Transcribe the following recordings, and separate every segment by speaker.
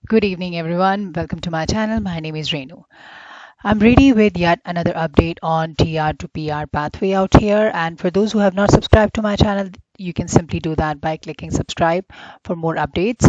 Speaker 1: Good evening, everyone. Welcome to my channel. My name is Renu. I'm ready with yet another update on TR to PR pathway out here. And for those who have not subscribed to my channel, you can simply do that by clicking subscribe for more updates.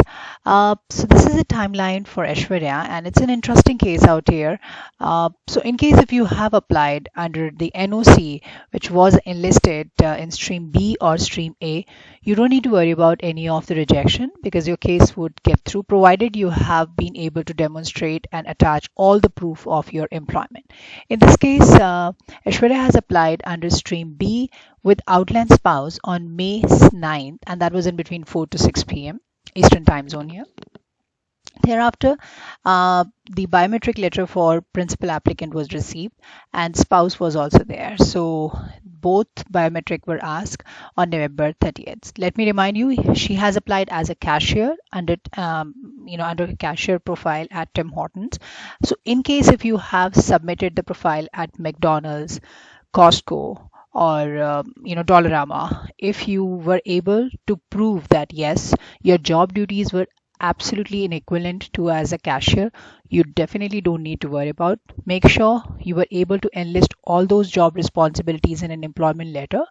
Speaker 1: So this is a timeline for Aishwarya, and it's an interesting case out here. So in case if you have applied under the NOC, which was enlisted in stream B or stream A, you don't need to worry about any of the rejection because your case would get through provided you have been able to demonstrate and attach all the proof of your employment. In this case, Aishwarya has applied under stream B with outland spouse on May 9th, and that was in between 4 to 6 p.m. Eastern time zone here. Thereafter, the biometric letter for principal applicant was received and spouse was also there. So both biometric were asked on November 30th. Let me remind you, she has applied as a cashier under under a cashier profile at Tim Hortons. So in case if you have submitted the profile at McDonald's, Costco, or Dollarama, if you were able to prove that yes, your job duties were absolutely in equivalent to as a cashier, you definitely don't need to worry about. Make sure you were able to enlist all those job responsibilities in an employment letter.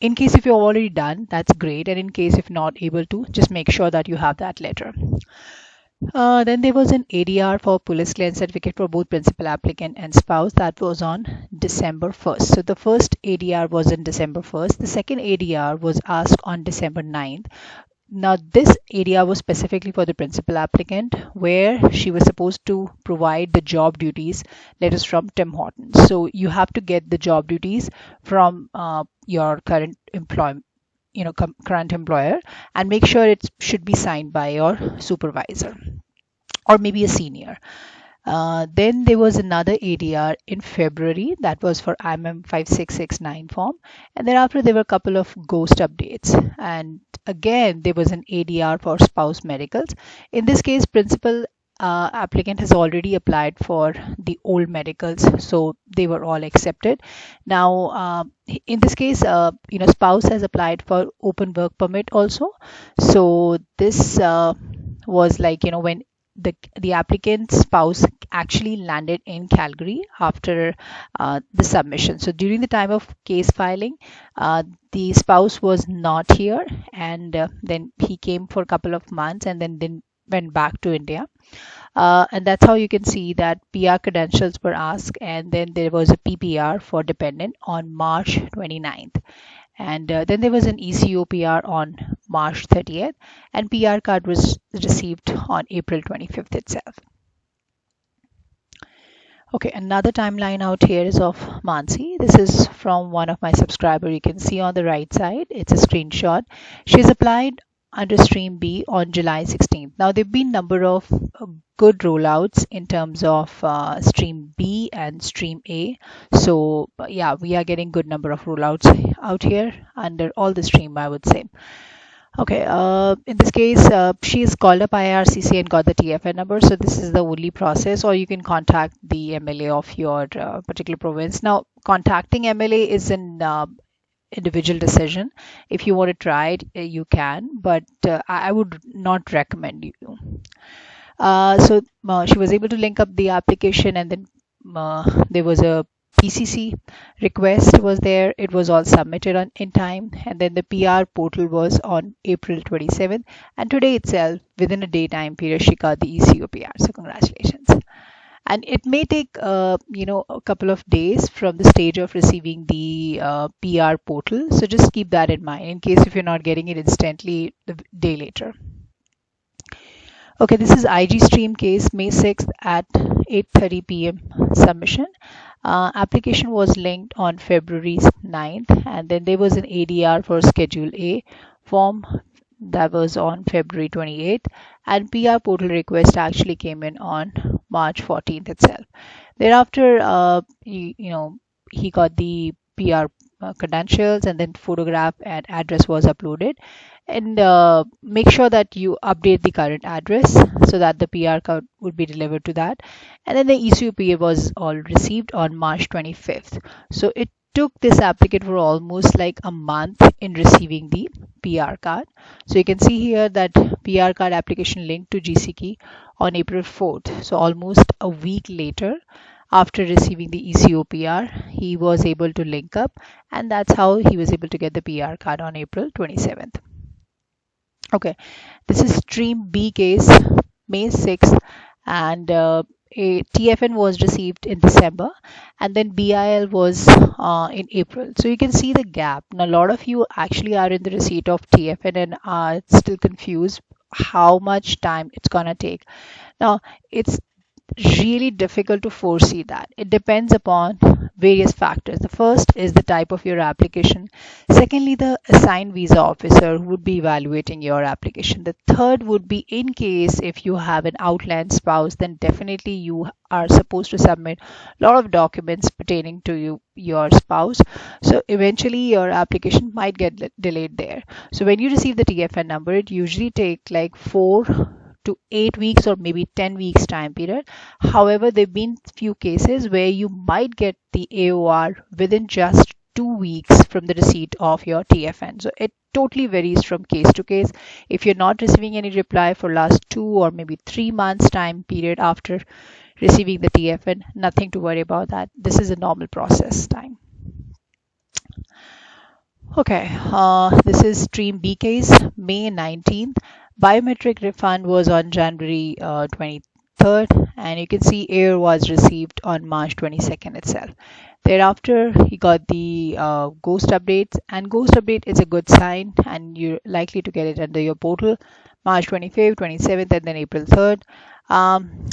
Speaker 1: In case if you've already done, that's great, and in case if not able to, just make sure that you have that letter. Then there was an ADR for police clearance certificate for both principal applicant and spouse. That was on December 1st. So the first ADR was on December 1st. The second ADR was asked on December 9th. Now, this area was specifically for the principal applicant where she was supposed to provide the job duties letters from Tim Hortons. So you have to get the job duties from your current employment, current employer, and make sure it should be signed by your supervisor or maybe a senior. Then there was another ADR in February that was for IMM 5669 form, and thereafter there were a couple of ghost updates, and again there was an ADR for spouse medicals. In this case, principal applicant has already applied for the old medicals, so they were all accepted. Now in this case, spouse has applied for open work permit also. So this was like when the applicant's spouse actually landed in Calgary after the submission. So during the time of case filing, the spouse was not here, and then he came for a couple of months and then went back to India. And that's how you can see that PR credentials were asked, and then there was a PPR for dependent on March 29th. And then there was an ECO PR on March 30th, and PR card was received on April 25th itself. Okay, another timeline out here is of Mansi. This is from one of my subscribers. You can see on the right side, it's a screenshot. She's applied under stream B on July 16th. Now there have been number of good rollouts in terms of stream B and stream A. So yeah, we are getting good number of rollouts out here under all the stream, I would say. Okay, in this case, she is called up IRCC and got the TFN number. So this is the only process, or you can contact the MLA of your particular province. Now, contacting MLA is an individual decision. If you want to try it, you can, but I would not recommend you. So she was able to link up the application, and then there was a PCC request was there. It was all submitted in time, and then the PR portal was on April 27th, and today itself, within a daytime period, she got the ECO PR. So congratulations. And it may take a couple of days from the stage of receiving the PR portal. So just keep that in mind in case if you're not getting it instantly the day later. Okay, this is IG stream case May 6th at 8:30 p.m. submission. Application was linked on February 9th, and then there was an ADR for Schedule A form that was on February 28th, and PR portal request actually came in on March 14th itself. Thereafter, he got the PR credentials, and then photograph and address was uploaded. And make sure that you update the current address so that the PR card would be delivered to that. And then the ECUPA was all received on March 25th. So it took this applicant for almost like a month in receiving the PR card. So you can see here that PR card application linked to GCKey on April 4th. So almost a week later, after receiving the ECO PR, he was able to link up, and that's how he was able to get the PR card on April 27th. Okay, this is stream B case, May 6th, and a TFN was received in December, and then BIL was in April. So you can see the gap. Now, a lot of you actually are in the receipt of TFN and are still confused how much time it's gonna take. Now, it's really difficult to foresee that. It depends upon various factors. The first is the type of your application. Secondly, the assigned visa officer who would be evaluating your application. The third would be in case if you have an outland spouse, then definitely you are supposed to submit a lot of documents pertaining to your spouse. So eventually your application might get delayed there. So when you receive the TFN number, it usually takes like 4 to 8 weeks or maybe 10 weeks time period. However, there have been few cases where you might get the AOR within just 2 weeks from the receipt of your TFN. So it totally varies from case to case. If you're not receiving any reply for last 2 or maybe 3 months time period after receiving the TFN, nothing to worry about that. This is a normal process time. Okay, this is stream B case, May 19th. Biometric refund was on January 23rd, and you can see AIR was received on March 22nd itself. Thereafter, he got the ghost updates, and ghost update is a good sign, and you're likely to get it under your portal March 25th, 27th, and then April 3rd.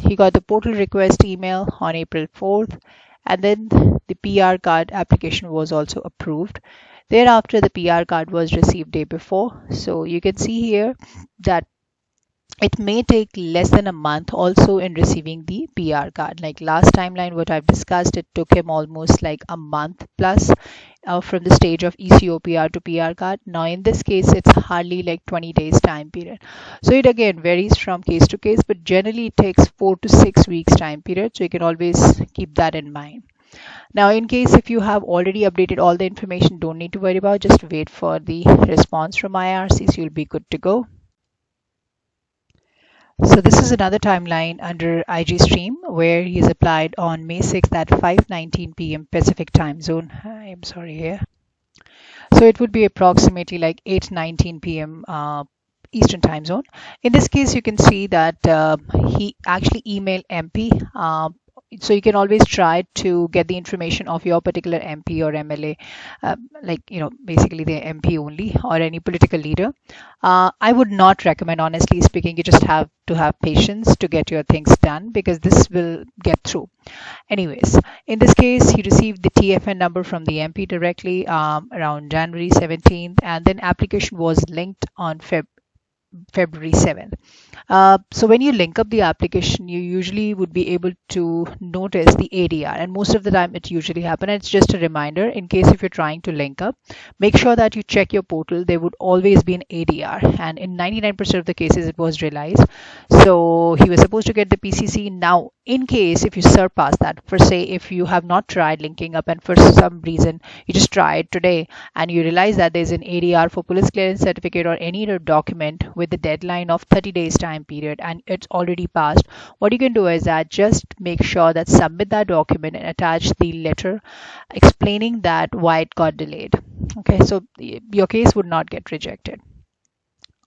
Speaker 1: He got the portal request email on April 4th, and then the PR card application was also approved. Thereafter, the PR card was received day before. So you can see here that it may take less than a month also in receiving the PR card. Like last timeline, what I've discussed, it took him almost like a month plus from the stage of ECO PR to PR card. Now in this case, it's hardly like 20 days time period. So it again varies from case to case, but generally it takes 4 to 6 weeks time period. So you can always keep that in mind. Now, in case if you have already updated all the information, don't need to worry about, just wait for the response from IRC, so you'll be good to go. So this is another timeline under IG stream where he's applied on May 6th at 5:19 p.m. Pacific time zone. I am sorry here. So it would be approximately like 8:19 p.m. Eastern time zone. In this case, you can see that he actually emailed MP. So you can always try to get the information of your particular MP or MLA, like, basically the MP only or any political leader. I would not recommend, honestly speaking, you just have to have patience to get your things done because this will get through. Anyways, in this case, he received the TFN number from the MP directly around January 17th, and then application was linked on February 7th. So when you link up the application, you usually would be able to notice the ADR, and most of the time it usually happens. It's just a reminder in case if you're trying to link up, make sure that you check your portal. There would always be an ADR, and in 99% of the cases it was realized. So he was supposed to get the PCC. Now, in case if you surpass that, for say if you have not tried linking up and for some reason you just tried today and you realize that there's an ADR for police clearance certificate or any other document with the deadline of 30 days time period and it's already passed, what you can do is that just make sure that submit that document and attach the letter explaining that why it got delayed. Okay, so your case would not get rejected.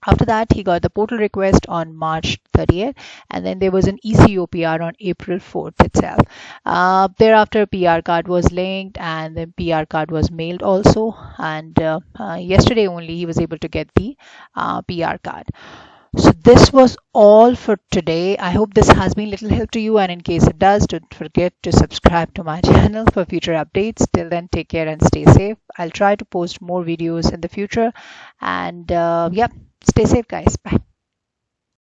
Speaker 1: After that, he got the portal request on March 30th, and then there was an ECO PR on April 4th itself. Thereafter, PR card was linked, and then PR card was mailed also. And yesterday only, he was able to get the PR card. So this was all for today. I hope this has been little help to you, and in case it does, don't forget to subscribe to my channel for future updates. Till then, take care and stay safe. I'll try to post more videos in the future, and yeah, stay safe guys. Bye.